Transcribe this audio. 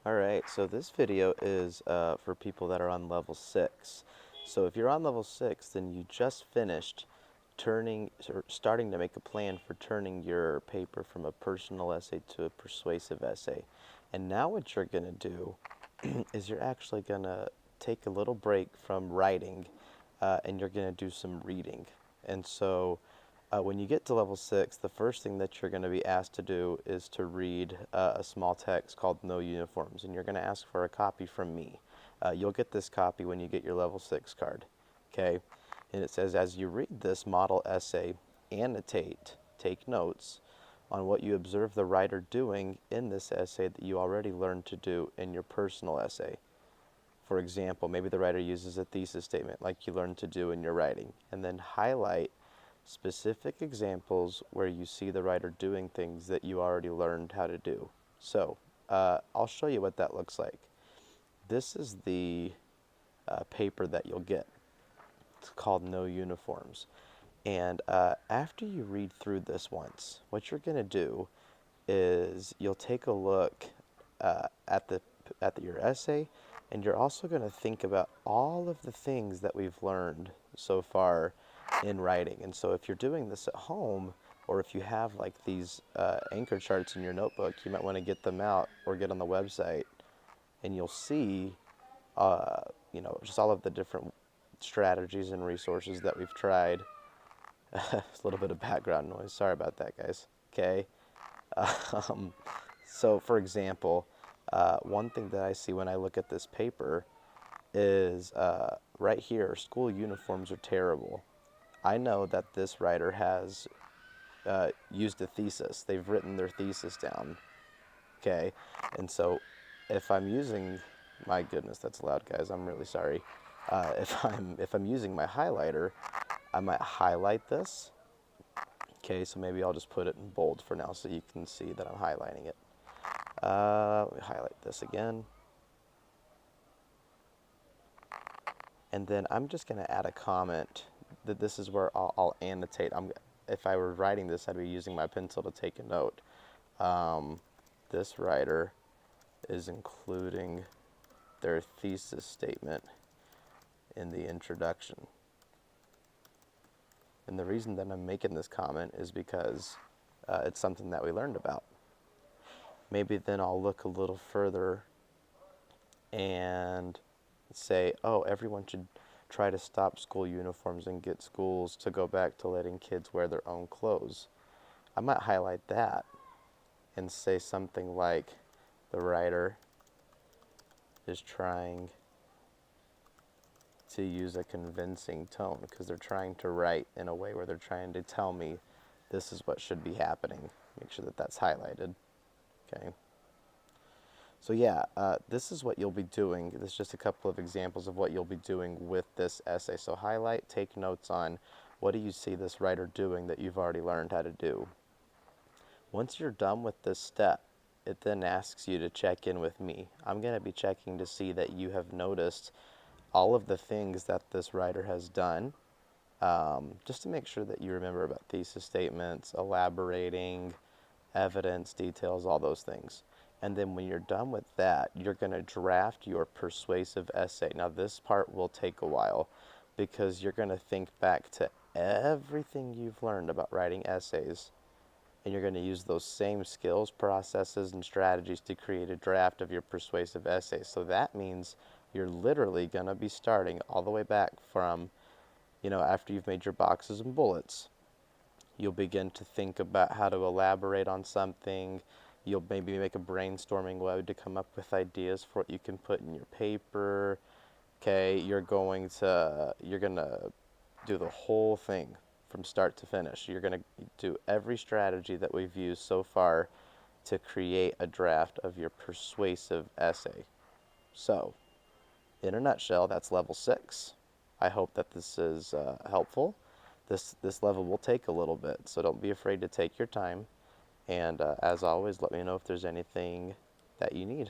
Alright, so this video is for people that are on level 6. So if you're on level 6, then you just finished starting to make a plan for turning your paper from a personal essay to a persuasive essay. And now what you're going to do is you're actually going to take a little break from writing and you're going to do some reading. And so when you get to level 6, the first thing that you're going to be asked to do is to read a small text called No Uniforms, and you're going to ask for a copy from me. You'll get this copy when you get your level 6 card, okay? And it says, as you read this model essay, annotate, take notes on what you observe the writer doing in this essay that you already learned to do in your personal essay. For example, maybe the writer uses a thesis statement like you learned to do in your writing, and then highlight specific examples where you see the writer doing things that you already learned how to do. So I'll show you what that looks like. This is the paper that you'll get. It's called No Uniforms. And after you read through this once, what you're going to do is you'll take a look at your essay, and you're also going to think about all of the things that we've learned so far in writing. And so if you're doing this at home, or if you have like these anchor charts in your notebook, you might want to get them out or get on the website, and you'll see just all of the different strategies and resources that we've tried. A little bit of background noise, sorry about that, guys. Okay. So for example, one thing that I see when I look at this paper is right here, school uniforms are terrible. I know that this writer has used a thesis. They've written their thesis down, okay? And so if I'm using, my goodness, that's loud, guys, I'm really sorry. If I'm using my highlighter, I might highlight this. Okay, so maybe I'll just put it in bold for now so you can see that I'm highlighting it. Let me highlight this again. And then I'm just going to add a comment that this is where I'll annotate. If I were writing this, I'd be using my pencil to take a note. This writer is including their thesis statement in the introduction. And the reason that I'm making this comment is because it's something that we learned about. Maybe then I'll look a little further and say, oh, everyone should try to stop school uniforms and get schools to go back to letting kids wear their own clothes. I might highlight that and say something like, the writer is trying to use a convincing tone, because they're trying to write in a way where they're trying to tell me this is what should be happening. Make sure that that's highlighted. Okay. So yeah, this is what you'll be doing. This is just a couple of examples of what you'll be doing with this essay. So highlight, take notes on what do you see this writer doing that you've already learned how to do. Once you're done with this step, it then asks you to check in with me. I'm going to be checking to see that you have noticed all of the things that this writer has done, just to make sure that you remember about thesis statements, elaborating, evidence, details, all those things. And then when you're done with that, you're going to draft your persuasive essay. Now this part will take a while because you're going to think back to everything you've learned about writing essays, and you're going to use those same skills, processes, and strategies to create a draft of your persuasive essay. So that means you're literally going to be starting all the way back from, after you've made your boxes and bullets. You'll begin to think about how to elaborate on something. You'll maybe make a brainstorming web to come up with ideas for what you can put in your paper. Okay, you're gonna do the whole thing from start to finish. You're gonna do every strategy that we've used so far to create a draft of your persuasive essay. So, in a nutshell, that's level 6. I hope that this is helpful. This level will take a little bit, so don't be afraid to take your time. And as always, let me know if there's anything that you need.